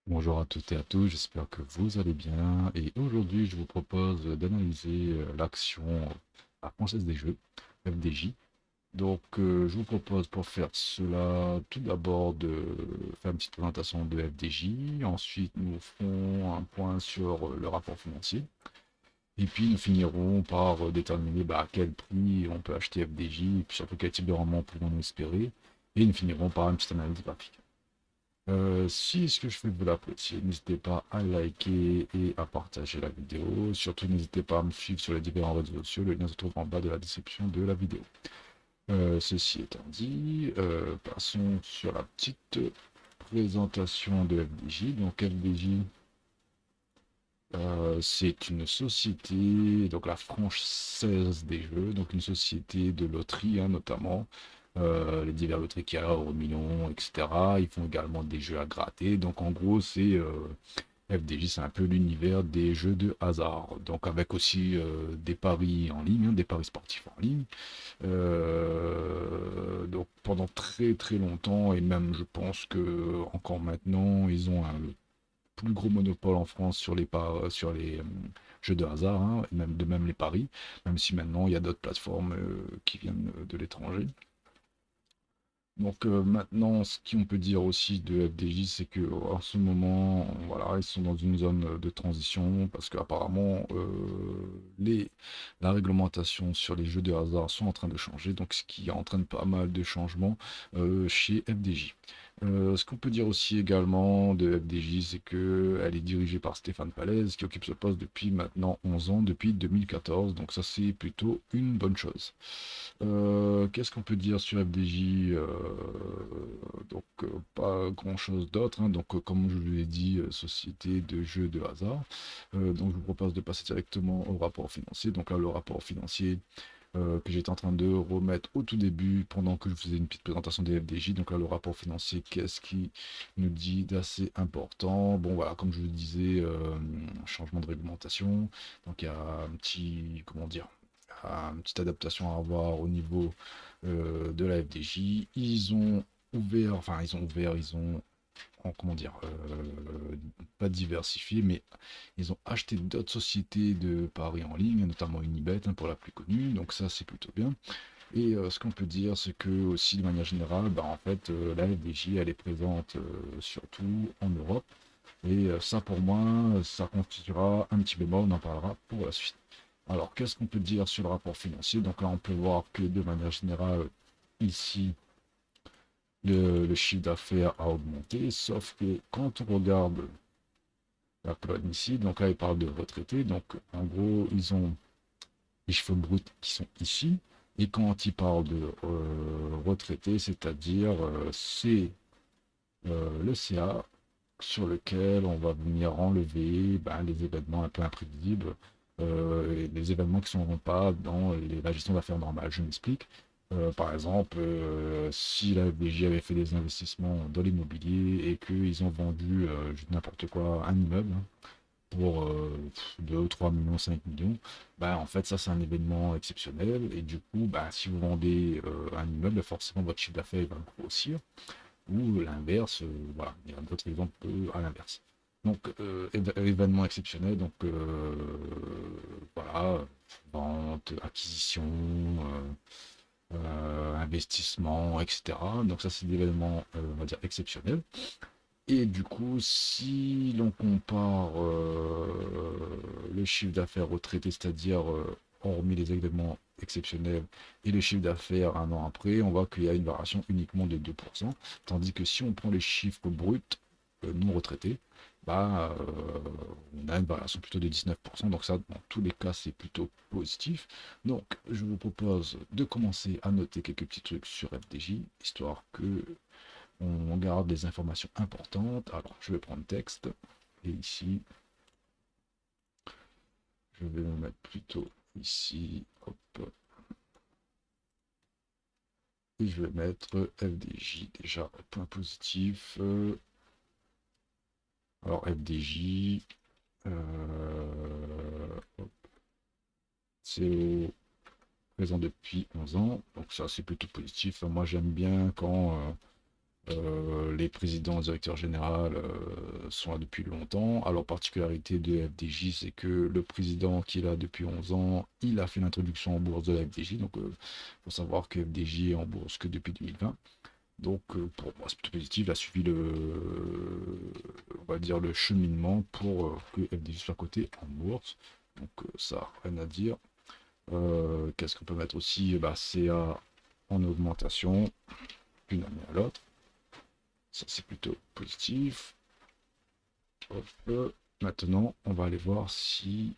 Bonjour à toutes et à tous, j'espère que vous allez bien. Et aujourd'hui, je vous propose d'analyser l'action à Française des Jeux, FDJ. Je vous propose pour faire cela, tout d'abord de faire une petite présentation de FDJ. Ensuite, nous ferons un point sur le rapport financier. Et puis, nous finirons par déterminer à quel prix on peut acheter FDJ, et puis surtout quel type de rendement pouvons-nous espérer. Et nous finirons par une petite analyse graphique. Si ce que je fais vous l'appréciez, n'hésitez pas à liker et à partager la vidéo. Surtout, n'hésitez pas à me suivre sur les différents réseaux sociaux. Le lien se trouve en bas de la description de la vidéo. Ceci étant dit, passons sur la petite présentation de FDJ. Donc, FDJ, c'est une société, donc la Française des Jeux, donc une société de loterie, hein, notamment les divers loteries qu'il y a, au million, etc. Ils font également des jeux à gratter. Donc en gros, c'est FDJ, c'est un peu l'univers des jeux de hasard. Donc avec aussi des paris en ligne, hein, des paris sportifs en ligne. Donc pendant très très longtemps, et même je pense que encore maintenant, ils ont un plus gros monopole en France sur sur les jeux de hasard, hein, et même, de même les paris, même si maintenant il y a d'autres plateformes qui viennent de l'étranger. Maintenant, ce qu'on peut dire aussi de FDJ, c'est que en ce moment, voilà, ils sont dans une zone de transition parce qu'apparemment, la réglementation sur les jeux de hasard sont en train de changer, donc ce qui entraîne pas mal de changements chez FDJ. Ce qu'on peut dire aussi également de FDJ, c'est qu'elle est dirigée par Stéphane Palaise, qui occupe ce poste depuis maintenant 11 ans, depuis 2014, donc ça c'est plutôt une bonne chose. Qu'est-ce qu'on peut dire sur FDJ? Pas grand-chose d'autre, hein. Comme je vous l'ai dit, société de jeux de hasard. Je vous propose de passer directement au rapport financier. Donc là, le rapport financier que j'étais en train de remettre au tout début pendant que je faisais une petite présentation des FDJ. Donc là, le rapport financier, qu'est-ce qui nous dit d'assez important? Bon, voilà, comme je vous le disais, changement de réglementation. Donc il y a un petit, comment dire, une petite adaptation à avoir au niveau de la FDJ. Ils ont, comment dire, pas diversifié, mais ils ont acheté d'autres sociétés de paris en ligne, notamment Unibet, hein, pour la plus connue, donc ça c'est plutôt bien. Et ce qu'on peut dire, c'est que aussi de manière générale, en fait, la FDJ, elle est présente surtout en Europe, et ça pour moi, ça constituera un petit bémol, on en parlera pour la suite. Alors, qu'est-ce qu'on peut dire sur le rapport financier? Donc là, on peut voir que de manière générale, ici, le chiffre d'affaires a augmenté, sauf que quand on regarde la colonne ici, donc là, il parle de retraités, donc en gros, ils ont les cheveux bruts qui sont ici, et quand ils parlent de retraités, c'est-à-dire c'est le CA sur lequel on va venir enlever les événements un peu imprévisibles, et les événements qui ne sont pas dans la gestion d'affaires normale. Je m'explique. Par exemple, si la FDJ avait fait des investissements dans l'immobilier et qu'ils ont vendu n'importe quoi, un immeuble, hein, pour 2, 3 millions, 5 millions, en fait, ça, c'est un événement exceptionnel. Et du coup, si vous vendez un immeuble, forcément, votre chiffre d'affaires va grossir. Ou l'inverse, voilà, il y a d'autres exemples à l'inverse. Événement exceptionnel, voilà, vente, acquisition, investissement, etc. Donc ça, c'est des événements, on va dire, exceptionnels. Et du coup, si l'on compare le chiffre d'affaires retraité, c'est-à-dire hormis les événements exceptionnels, et le chiffre d'affaires un an après, on voit qu'il y a une variation uniquement de 2%. Tandis que si on prend les chiffres bruts non retraités, on a une variation plutôt de 19%. Donc ça, dans tous les cas, c'est plutôt positif. Donc, je vous propose de commencer à noter quelques petits trucs sur FDJ, histoire que on garde des informations importantes. Alors, je vais prendre texte. Et ici, je vais me mettre plutôt ici. Hop. Et je vais mettre FDJ déjà au point positif. Alors, FDJ, c'est présent depuis 11 ans. Donc ça, c'est plutôt positif. Moi, j'aime bien quand Les présidents, directeurs généraux sont là depuis longtemps. Alors, particularité de FDJ, c'est que le président qui est là depuis 11 ans, il a fait l'introduction en bourse de la FDJ. Donc, il faut savoir que FDJ est en bourse que depuis 2020. Donc, pour moi, c'est plutôt positif. Il a suivi on va dire, le cheminement pour que FDJ soit coté en bourse. Donc, ça, rien à dire. Qu'est-ce qu'on peut mettre aussi? Bah, CA en augmentation d'une année à l'autre. Ça, c'est plutôt positif. Hop. Maintenant, on va aller voir si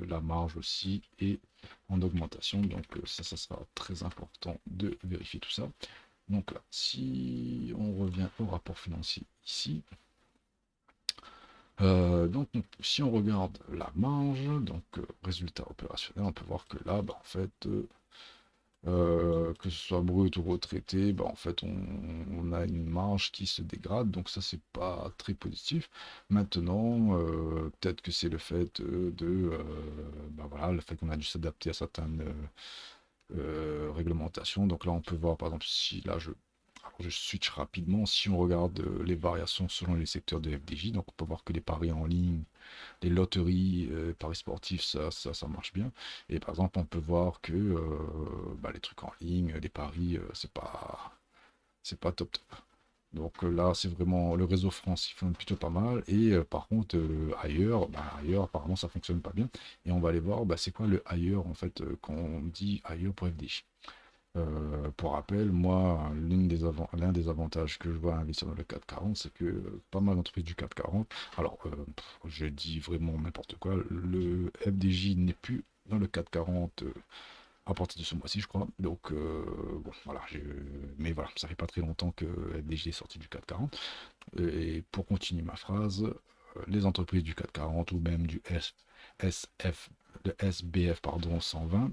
la marge aussi est en augmentation. Donc ça sera très important de vérifier tout ça. Donc là, si on revient au rapport financier ici, donc si on regarde la marge, donc résultat opérationnel, on peut voir que là, bah, en fait, que ce soit brut ou retraité, bah, en fait, on a une marge qui se dégrade, donc ça, c'est pas très positif. Maintenant, peut-être que c'est le fait bah, voilà, le fait qu'on a dû s'adapter à certaines réglementations. Donc là, on peut voir, par exemple, si là, je switch rapidement, si on regarde les variations selon les secteurs de FDJ, donc on peut voir que les paris en ligne, les loteries, paris sportifs, ça marche bien. Et par exemple, on peut voir que bah, les trucs en ligne, les paris, c'est pas top top. Donc là, c'est vraiment le réseau France, il fonctionne plutôt pas mal. Et par contre, ailleurs, bah, ailleurs, apparemment, ça fonctionne pas bien. Et on va aller voir, bah, c'est quoi le ailleurs, en fait, quand on dit ailleurs pour FDJ. Pour rappel, moi, l'un des avantages que je vois à investir dans le CAC 40, c'est que pas mal d'entreprises du CAC 40, alors je dis vraiment n'importe quoi, le FDJ n'est plus dans le CAC 40 à partir de ce mois-ci, je crois. Donc, bon, voilà, mais voilà, ça fait pas très longtemps que FDJ est sorti du CAC 40. Et pour continuer ma phrase, les entreprises du CAC 40 ou même du SF, le SBF, pardon, 120,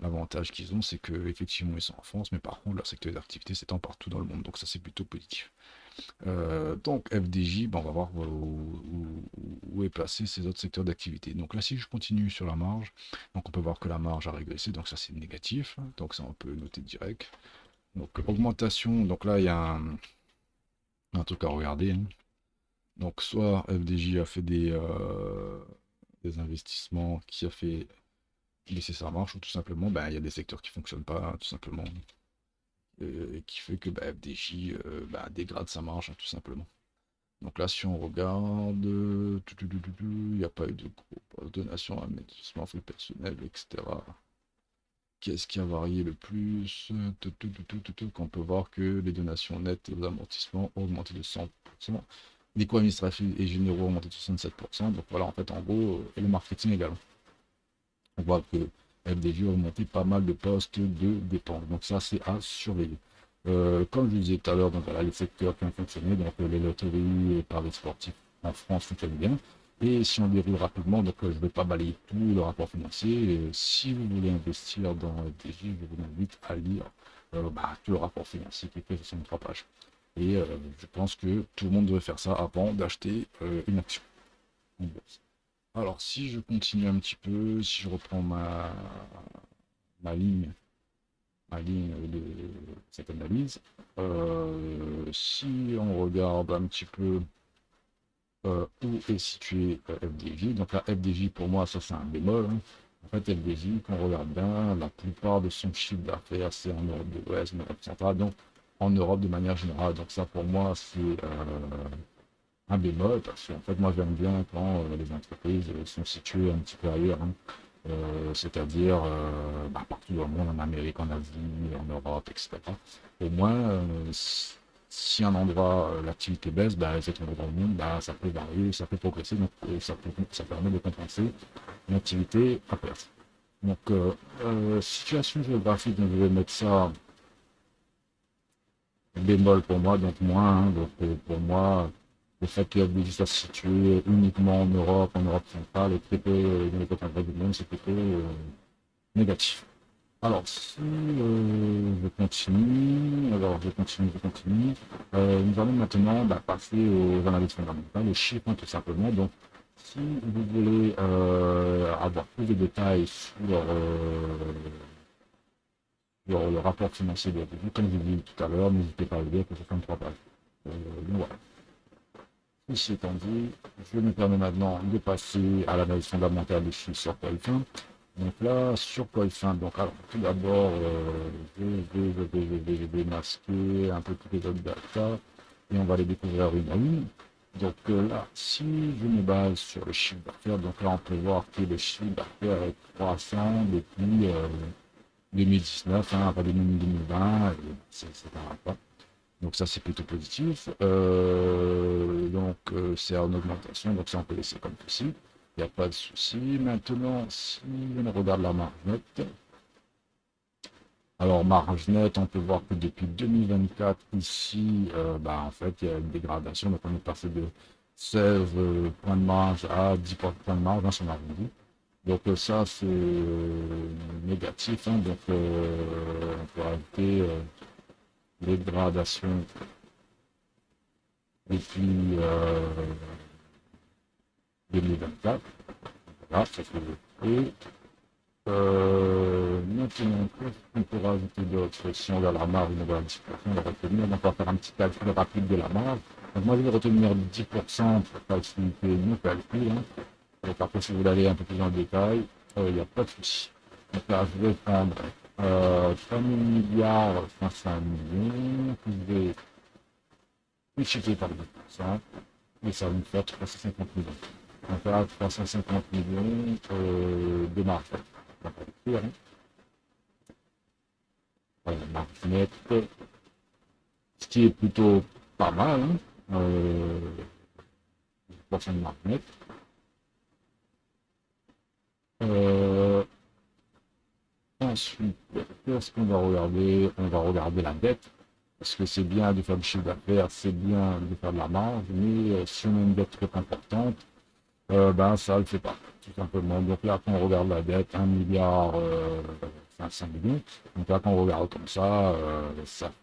l'avantage qu'ils ont, c'est qu'effectivement, ils sont en France, mais par contre, leur secteur d'activité s'étend partout dans le monde. Donc ça, c'est plutôt positif. Donc FDJ, ben, on va voir où est placé ces autres secteurs d'activité. Donc là, si je continue sur la marge, donc on peut voir que la marge a régressé, donc ça c'est négatif, donc ça on peut noter direct. Donc augmentation, donc là il y a un truc à regarder, hein. Donc soit FDJ a fait des investissements qui a fait baisser sa marge, ou tout simplement, ben, il y a des secteurs qui ne fonctionnent pas, tout simplement, et qui fait que ben, FDJ ben, dégrade sa marge, hein, tout simplement. Donc là, si on regarde, il n'y a pas eu de gros donations, investissement, frais personnels, etc. Qu'est-ce qui a varié le plus? On peut voir que les donations nettes aux amortissements ont augmenté de 100%. Les coûts administratifs et généraux ont augmenté de 67%. Donc voilà, en fait, en gros, et le marketing également. On voit que FDJ a augmenté pas mal de postes de dépenses. Donc ça, c'est à surveiller. Comme je disais tout à l'heure, donc voilà les secteurs qui ont fonctionné, donc les loteries et paris sportifs en France fonctionnent bien. Et si on déroule rapidement, donc je ne vais pas balayer tout le rapport financier. Si vous voulez investir dans FDJ, je vous invite à lire bah, tout le rapport financier qui est fait sur 63 pages. Et je pense que tout le monde devrait faire ça avant d'acheter une action en bourse. Alors, si je continue un petit peu, si je reprends ma ligne, ma ligne de cette analyse, si on regarde un petit peu où est situé FDJ, donc la FDJ pour moi, ça c'est un bémol, hein. En fait, FDJ, quand on regarde bien, la plupart de son chiffre d'affaires, c'est en Europe de l'Ouest, en Europe centrale, donc en Europe de manière générale. Donc ça, pour moi, c'est un bémol, parce qu'en fait, moi, j'aime bien quand les entreprises sont situées un petit peu ailleurs, hein. C'est-à-dire bah, partout dans le monde, en Amérique, en Asie, en Europe, etc. Au moins, si un endroit, l'activité baisse, bah, les autres endroits dans le monde, bah, ça peut varier, ça peut progresser, donc ça permet de compenser une activité à perte. Donc, situation géographique, donc je vais mettre ça bémol pour moi, donc moins, hein. Donc pour moi, le fait que FDJ soit situé uniquement en Europe centrale, et très peu dans les autres endroits du monde, c'est plutôt négatif. Alors, si je continue. Nous allons maintenant bah, passer aux analyses fondamentales, aux chiffres, hein, tout simplement. Donc, si vous voulez avoir plus de détails sur le rapport financier de FDJ. Comme je l'ai dit tout à l'heure, n'hésitez pas à le lire, que c'est comme 3 pages. Donc voilà. Ceci étant dit, je me permets maintenant de passer à l'analyse fondamentale des chiffres sur Poilfin. Donc là, sur Poilfin, donc alors tout d'abord, je vais masquer un peu toutes les autres data et on va les découvrir une à une. Donc là, si je me base sur le chiffre d'affaires, donc là on peut voir que le chiffre d'affaires est croissant depuis 2019, hein, pas 2020, c'est un rapport. Donc ça c'est plutôt positif. C'est en augmentation, donc ça on peut laisser comme ceci. Il n'y a pas de souci. Maintenant, si on regarde la marge nette, alors marge nette, on peut voir que depuis 2024, ici, en fait, il y a une dégradation. Donc on est passé de 16 points de marge à 10 points de marge, hein, sur l'arrondi. Donc ça c'est négatif, hein, donc on peut rajouter dégradation depuis 2024. Voilà, ça fait. Et maintenant, qu'est-ce qu'on peut rajouter d'autre? Si on regarde la marge, on va 10%, on va retenir. Donc on va faire un petit calcul rapide de la marge. Donc moi je vais retenir 10% pour faciliter nos calculs. Hein. Donc après, si vous voulez aller un peu plus dans le détail, il n'y a pas de souci. Donc là, je vais prendre 3 000 milliards 500 millions, que je vais multiplier par 10%, et ça va nous faire 350 millions. Donc là, 350 millions de marge. Donc, hein. Voilà, marge nette, ce qui est plutôt pas mal. Hein. 10% de marge nette. Ensuite, qu'est-ce qu'on va regarder? On va regarder la dette. Parce que c'est bien de faire du chiffre d'affaires, c'est bien de faire de la marge, mais si on a une dette trop importante, ça ne le fait pas, tout simplement. Donc là, quand on regarde la dette, 1 milliard 500 millions, donc là, quand on regarde comme ça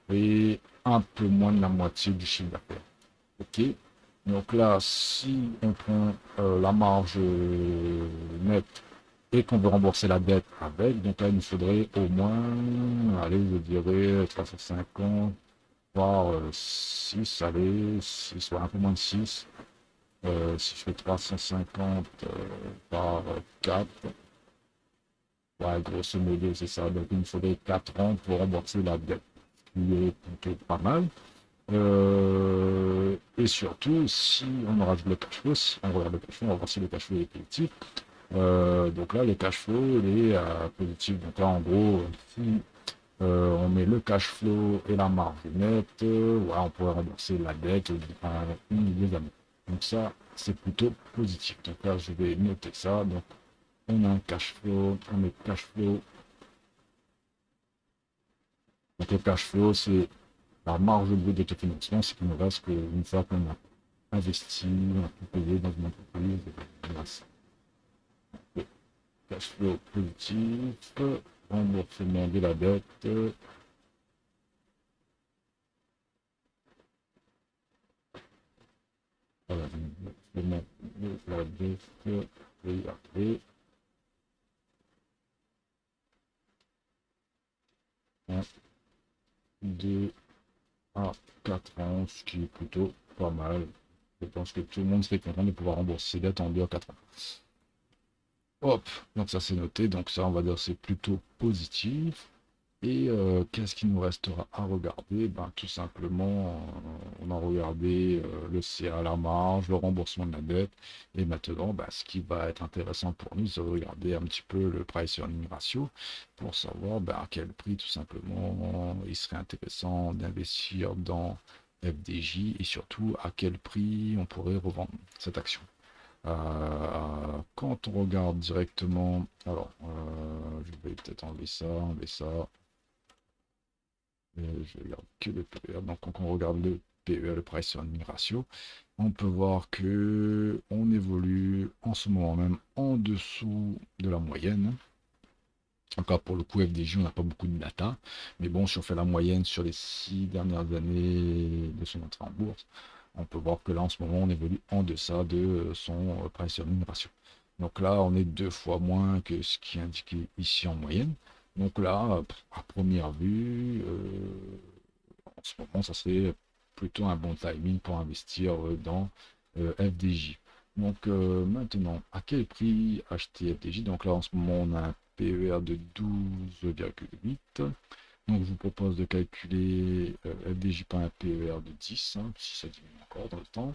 fait un peu moins de la moitié du chiffre d'affaires. Ok. Donc là, si on prend la marge nette et qu'on veut rembourser la dette avec, donc là, il nous faudrait au moins, allez, je dirais 350 voire 6, allez, 6, soit un peu moins de 6. Si je fais 350 par 4, ouais, grosso modo, c'est ça. Donc, il me faudrait 4 ans pour rembourser la dette, ce qui est plutôt pas mal. Et surtout, si on rajoute le cash flow, si on regarde le cash flow, on va voir si le cash flow est positif. Donc là, le cash flow, il est positif. Donc là, en gros, si on met le cash flow et la marge nette, on pourrait rembourser la dette en une ou deux années. Donc ça, c'est plutôt positif. Donc là, je vais noter ça. Donc on a un cash flow, on met cash flow. Donc le cash flow, c'est la marge brute d'autofinancement, ce qui nous reste qu'une fois qu'on a investi, on a tout payé dans une entreprise. Voilà. Cash flow positif, remboursement de la dette. Voilà, remboursement de la dette. Et après, 1, 2 à 4 ans, ce qui est plutôt pas mal. Je pense que tout le monde serait content de pouvoir rembourser ses dettes en 2 à 4 ans. Hop, donc ça c'est noté, donc ça on va dire c'est plutôt positif. Et qu'est-ce qu'il nous restera à regarder? Tout simplement, on a regardé le CA, la marge, le remboursement de la dette. Et maintenant, ce qui va être intéressant pour nous, c'est de regarder un petit peu le price earning ratio pour savoir à quel prix, tout simplement, il serait intéressant d'investir dans FDJ et surtout à quel prix on pourrait revendre cette action. Quand on regarde directement, alors je vais peut-être enlever ça. Je regarde que le PER. Donc, quand on regarde le PER, le price earning ratio, on peut voir que on évolue en ce moment même en dessous de la moyenne. Encore pour le coup, FDJ, on n'a pas beaucoup de data. Mais bon, si on fait la moyenne sur les 6 dernières années de son entrée en bourse, on peut voir que là, en ce moment, on évolue en deçà de son price earning ratio. Donc là, on est 2 fois moins que ce qui est indiqué ici en moyenne. Donc là, à première vue, en ce moment, ça serait plutôt un bon timing pour investir dans FDJ. Donc maintenant, à quel prix acheter FDJ? Donc là, en ce moment, on a un PER de 12,8. Donc je vous propose de calculer FDJ par un PER de 10, hein, si ça diminue encore dans le temps,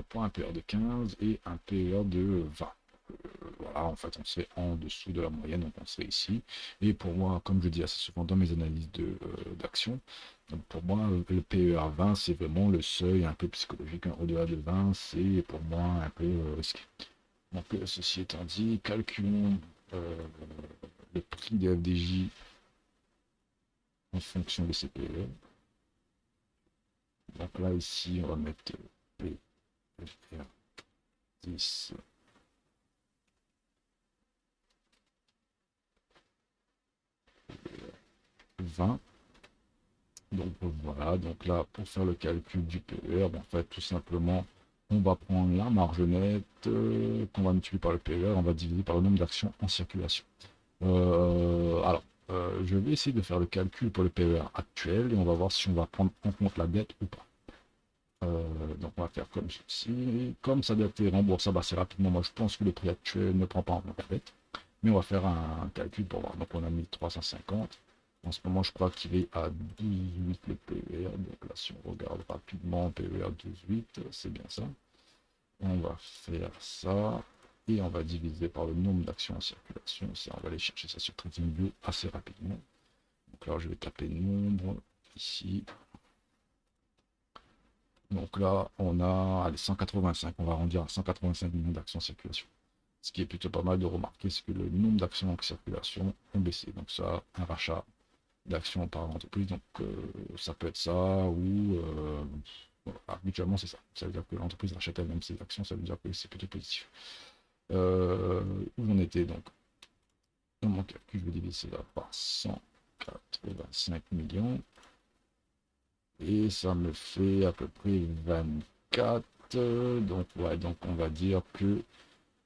pour un PER de 15 et un PER de 20. Voilà, en fait, on serait en dessous de la moyenne, donc on serait ici. Et pour moi, comme je dis assez souvent dans mes analyses d'action, pour moi, le PER 20, c'est vraiment le seuil un peu psychologique, hein. Au-delà de 20, c'est pour moi un peu risqué. Donc, ceci étant dit, calculons le prix des FDJ en fonction de ces PER. Donc là, ici, on va mettre PER 10 20. Donc voilà, donc là, pour faire le calcul du PER, en fait, tout simplement, on va prendre la marge nette qu'on va multiplier par le PER, on va diviser par le nombre d'actions en circulation. Alors, je vais essayer de faire le calcul pour le PER actuel et on va voir si on va prendre en compte la dette ou pas. Donc on va faire comme ceci. Comme sa dette est remboursable assez rapidement, moi je pense que le prix actuel ne prend pas en compte la dette. Mais on va faire un calcul pour voir. Donc on a mis 350. En ce moment, je crois qu'il est à 18 le PER. Donc là, si on regarde rapidement, PER 18, c'est bien ça. On va faire ça. Et on va diviser par le nombre d'actions en circulation. Ça, on va aller chercher ça sur TradingView assez rapidement. Donc là, je vais taper nombre ici. Donc là, on a allez, 185. On va arrondir à 185 millions d'actions en circulation. Ce qui est plutôt pas mal de remarquer, c'est que le nombre d'actions en circulation ont baissé. Donc ça, un rachat d'actions par entreprise, donc ça peut être ça, ou voilà, habituellement c'est ça. Ça veut dire que l'entreprise rachète elle-même ses actions, ça veut dire que c'est plutôt positif. Où j'en étais donc? Dans mon calcul, je vais diviser ça par 185 millions. Et ça me fait à peu près 24. Donc ouais, donc on va dire que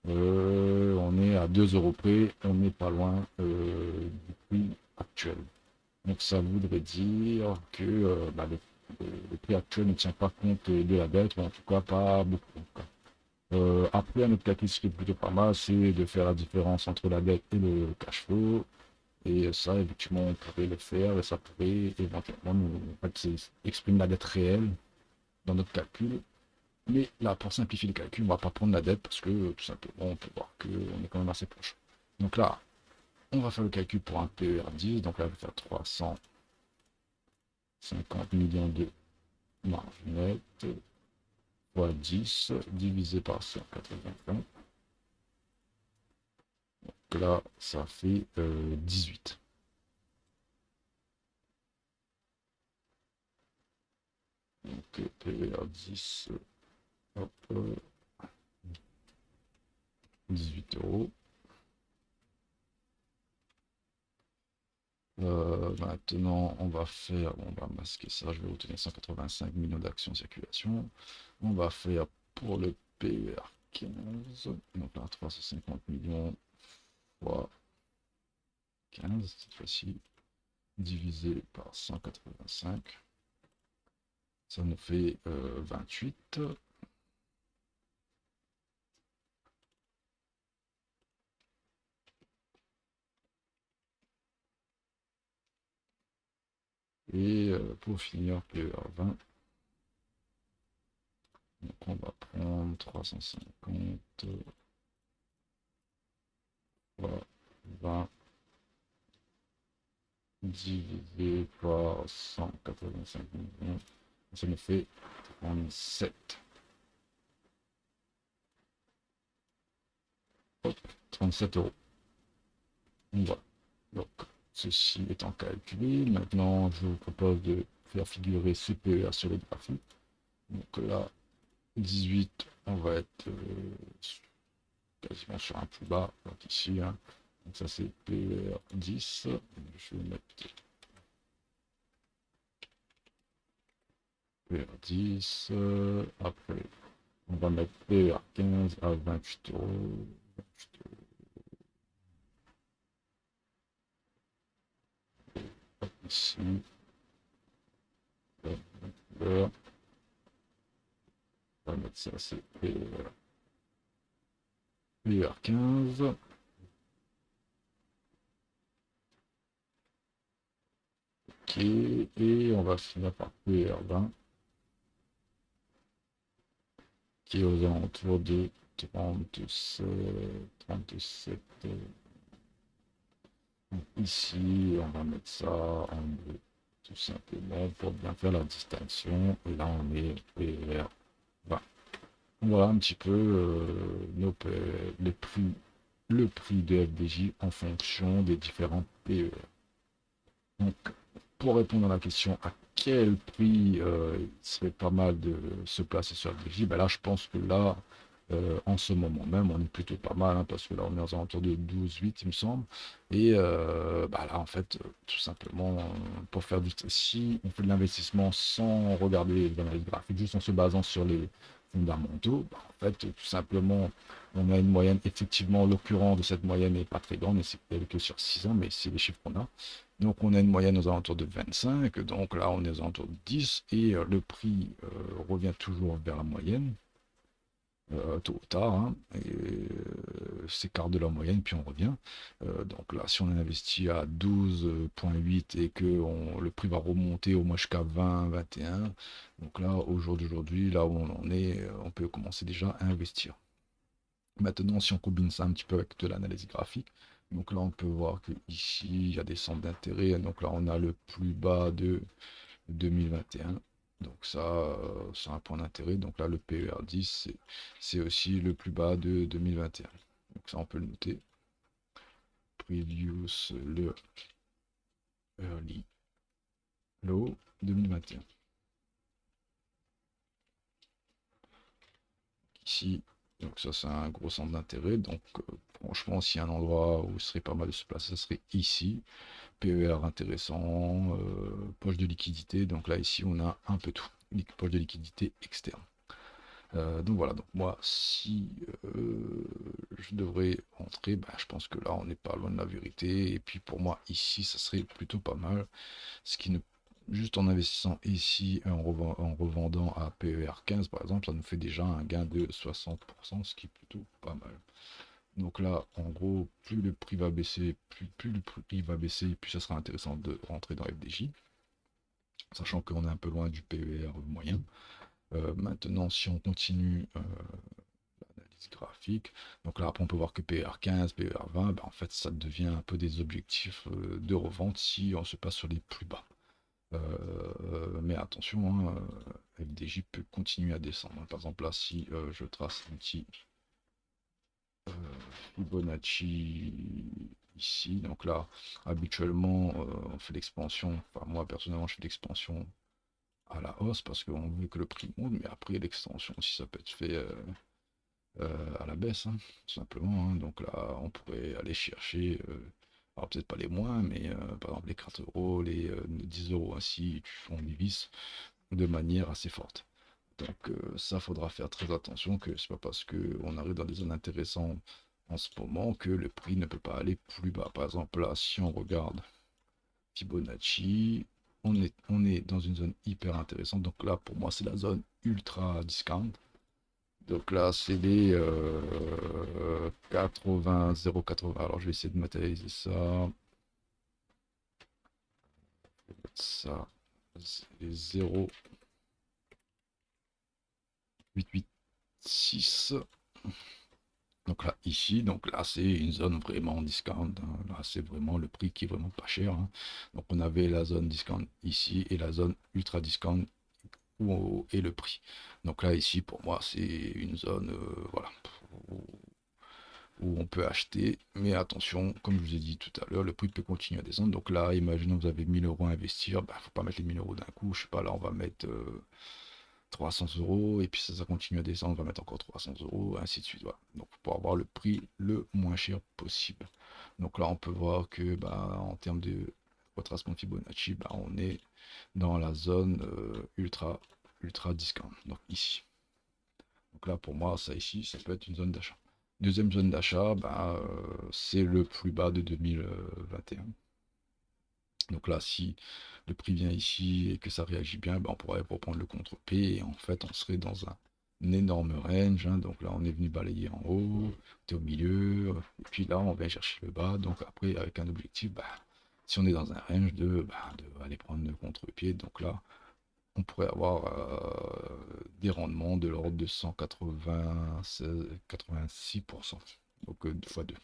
on est à 2 euros près, on n'est pas loin du prix actuel. Donc ça voudrait dire que le prix actuel ne tient pas compte de la dette, ou en tout cas pas beaucoup. Après, un autre calcul qui est plutôt pas mal, c'est de faire la différence entre la dette et le cash flow. Et ça, effectivement, on pourrait le faire et ça pourrait éventuellement nous exprimer la dette réelle dans notre calcul. Mais là, pour simplifier le calcul, on ne va pas prendre la dette parce que tout simplement, on peut voir qu'on est quand même assez proche. Donc là, on va faire le calcul pour un PER 10. Donc là, je vais faire 350 millions de marge nette fois 10 divisé par 180. Donc là, ça fait 18. Donc PER 10, hop, 18 euros. Maintenant, on va masquer ça, je vais retenir 185 millions d'actions en circulation. On va faire pour le PER 15, donc là 350 millions fois 15 cette fois-ci, divisé par 185, ça nous fait 28. Et pour finir, PER 20, donc on va prendre 350 fois 20 divisé par 185 millions, ça nous fait 37. Hop, 37 euros. Voilà. Donc, ceci étant calculé, maintenant je vous propose de faire figurer ce PER sur le graphique. Donc là, 18, on va être quasiment sur un plus bas, donc ici, hein. Donc ça c'est PER 10. Je vais mettre PER 10. Après, on va mettre PER 15 à 28 euros. ici. On va mettre ça, c'est PR15. Ok, et on va finir par PR20, qui est aux alentours de 37, 37. Ici, on va mettre ça en bleu, tout simplement, pour bien faire la distinction. Et là, on est PR20. Voilà un petit peu les prix, le prix de FDJ en fonction des différents PER. Donc, pour répondre à la question à quel prix il serait pas mal de se placer sur FDJ, ben là, je pense que là, en ce moment même, on est plutôt pas mal, hein, parce que là, on est aux alentours de 12,8, il me semble. Et bah là, en fait, tout simplement, pour faire si on fait de l'investissement sans regarder l'analyse graphique, juste en se basant sur les fondamentaux, bah, en fait, tout simplement, on a une moyenne, effectivement, l'occurrence de cette moyenne n'est pas très grande, et c'est que sur 6 ans, mais c'est les chiffres qu'on a. Donc on a une moyenne aux alentours de 25, donc là on est aux alentours de 10, et le prix revient toujours vers la moyenne, tôt ou tard, hein, et s'écarte de la moyenne, puis on revient. Donc là, si on investit à 12,8 et que le prix va remonter au moins jusqu'à 20, 21, donc là, au jour d'aujourd'hui, là où on en est, on peut commencer déjà à investir. Maintenant, si on combine ça un petit peu avec de l'analyse graphique, donc là, on peut voir que ici, il y a des centres d'intérêt. Donc là, on a le plus bas de 2021. Donc ça, c'est un point d'intérêt. Donc là, le PER10, c'est aussi le plus bas de 2021. Donc ça, on peut le noter. Previous, le early low 2021. Ici, donc ça, c'est un gros centre d'intérêt. Donc franchement, s'il y a un endroit où il serait pas mal de se placer, ça serait ici. PER intéressant, poche de liquidité. Donc là, ici, on a un peu tout. Poche de liquidité externe. Donc voilà, donc moi, si je devrais entrer, bah, je pense que là, on n'est pas loin de la vérité. Et puis pour moi, ici, ça serait plutôt pas mal. Ce qui ne Juste en investissant ici et en revendant à PER 15 par exemple, ça nous fait déjà un gain de 60%, ce qui est plutôt pas mal. Donc là, en gros, plus le prix va baisser, plus le prix va baisser, plus ça sera intéressant de rentrer dans FDJ, sachant qu'on est un peu loin du PER moyen. Maintenant, si on continue l'analyse graphique, donc là, après, on peut voir que PER 15, PER 20, bah, en fait, ça devient un peu des objectifs de revente si on se passe sur les plus bas. Mais attention, hein, FDJ peut continuer à descendre. Par exemple, là, si je trace un petit Fibonacci ici. Donc là, habituellement, on fait l'expansion. Enfin, moi, personnellement, je fais l'expansion à la hausse parce qu'on veut que le prix monte. Mais après, l'extension aussi, ça peut être fait à la baisse, hein, tout simplement. Hein. Donc là, on pourrait aller chercher, alors peut-être pas les moins, mais par exemple les 4 euros, les 10 euros ainsi, on divise de manière assez forte. Donc ça, faudra faire très attention que c'est pas parce qu'on arrive dans des zones intéressantes en ce moment que le prix ne peut pas aller plus bas. Par exemple, là, si on regarde Fibonacci, on est dans une zone hyper intéressante. Donc là, pour moi, c'est la zone ultra discount. Donc là, c'est les 80, 0,80. Alors, je vais essayer de matérialiser ça. Ça, c'est les 0,886. Donc là, ici, donc là, c'est une zone vraiment discount, hein. Là, c'est vraiment le prix qui est vraiment pas cher, hein. Donc on avait la zone discount ici et la zone ultra discount où est le prix. Donc là, ici, pour moi, c'est une zone, voilà, où on peut acheter. Mais attention, comme je vous ai dit tout à l'heure, le prix peut continuer à descendre. Donc là, imaginons que vous avez 1000 euros à investir, bah, faut pas mettre les 1000 euros d'un coup. Je sais pas, là, on va mettre 300 euros, et puis ça continue à descendre, on va mettre encore 300 euros, ainsi de suite. Voilà. Donc pour avoir le prix le moins cher possible. Donc là, on peut voir que bah, en termes de retracement de Fibonacci, bah, on est dans la zone ultra discount. Donc ici. Donc là, pour moi, ça ici, ça peut être une zone d'achat. Deuxième zone d'achat, bah, c'est le plus bas de 2021. Donc là, si le prix vient ici et que ça réagit bien, ben, on pourrait reprendre le contre-P et en fait, on serait dans un énorme range, hein. Donc là, on est venu balayer en haut, t'es au milieu, et puis là, on vient chercher le bas. Donc après, avec un objectif, bah, si on est dans un range de aller prendre le contre-pied, donc là, on pourrait avoir des rendements de l'ordre de 196, 86%. Donc 2 fois 2.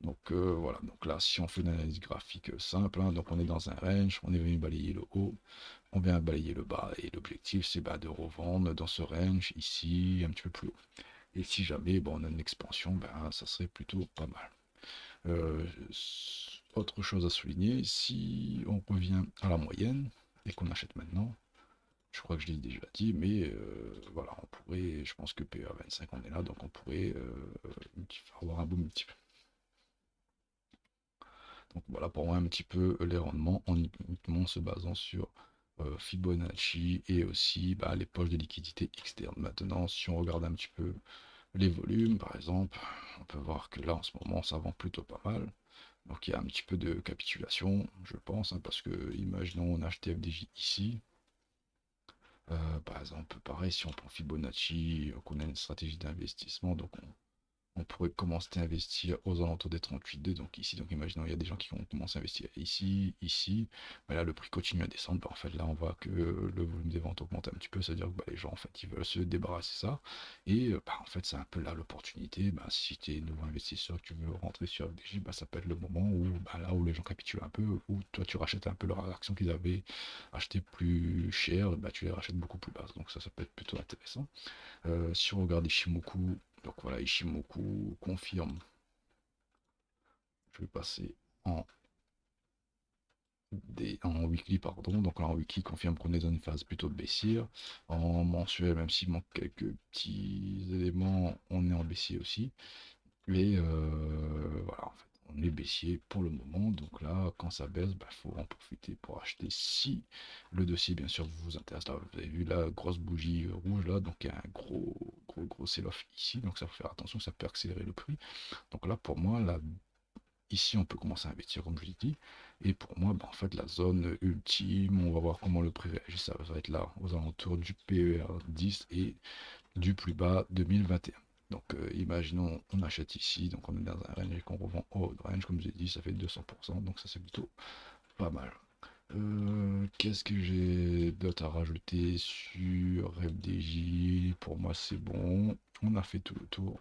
Donc voilà, donc là si on fait une analyse graphique simple, hein, donc on est dans un range, on est venu balayer le haut, on vient balayer le bas, et l'objectif c'est bah, de revendre dans ce range ici, un petit peu plus haut. Et si jamais bon, on a une expansion, ben, ça serait plutôt pas mal. Euh, Autre chose à souligner, si on revient à la moyenne et qu'on achète maintenant, je crois que je l'ai déjà dit, mais voilà, on pourrait, je pense que PE à 25 on est là, donc on pourrait avoir un beau multiple. Donc voilà pour moi un petit peu les rendements en uniquement se basant sur Fibonacci et aussi bah, les poches de liquidité externes. Maintenant, si on regarde un petit peu les volumes, par exemple, on peut voir que là en ce moment ça vend plutôt pas mal. Donc il y a un petit peu de capitulation, je pense, hein, parce que imaginons on achète FDJ ici. Par exemple, pareil, si on prend Fibonacci, qu'on a une stratégie d'investissement, donc on pourrait commencer à investir aux alentours des 38,2, donc ici, donc imaginons il y a des gens qui vont commencer à investir ici, ici, mais là le prix continue à descendre, bah, en fait là on voit que le volume des ventes augmente un petit peu, c'est-à-dire que bah, les gens en fait ils veulent se débarrasser de ça, et bah, en fait c'est un peu là l'opportunité, bah, si tu es nouveau investisseur, que tu veux rentrer sur FDJ, bah, ça peut être le moment où bah, là où les gens capitulent un peu, où toi tu rachètes un peu leurs actions qu'ils avaient achetées plus cher, bah, tu les rachètes beaucoup plus basses, donc ça peut être plutôt intéressant. Si on regarde Ishimoku, donc voilà, Ishimoku confirme. Je vais passer en, en weekly, pardon. Donc là, en weekly, confirme qu'on est dans une phase plutôt baissière. En mensuel, même s'il manque quelques petits éléments, on est en baissier aussi. Et voilà, en fait, on est baissier pour le moment. Donc là, quand ça baisse, il faut en profiter pour acheter si le dossier, bien sûr, vous intéresse. Là, vous avez vu la grosse bougie rouge là, donc il y a un gros sell-off ici. Donc ça faut faire attention, ça peut accélérer le prix. Donc là, pour moi, là, ici, on peut commencer à investir, comme je l'ai dit. Et pour moi, en fait, la zone ultime, on va voir comment le prix réagit. Ça va être là, aux alentours du PER 10 et du plus bas 2021. Donc imaginons on achète ici, donc on est dans un range et qu'on revend au haut de range, comme j'ai dit, ça fait 200%, donc ça c'est plutôt pas mal. Qu'est-ce que j'ai d'autre à rajouter sur FDJ? Pour moi c'est bon, on a fait tout le tour.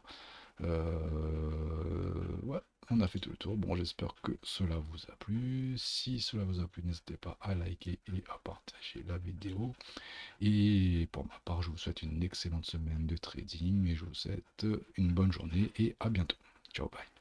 Ouais, on a fait tout le tour. Bon, j'espère que cela vous a plu. Si cela vous a plu, n'hésitez pas à liker et à partager la vidéo. Et pour ma part, je vous souhaite une excellente semaine de trading et je vous souhaite une bonne journée et à bientôt. Ciao, bye.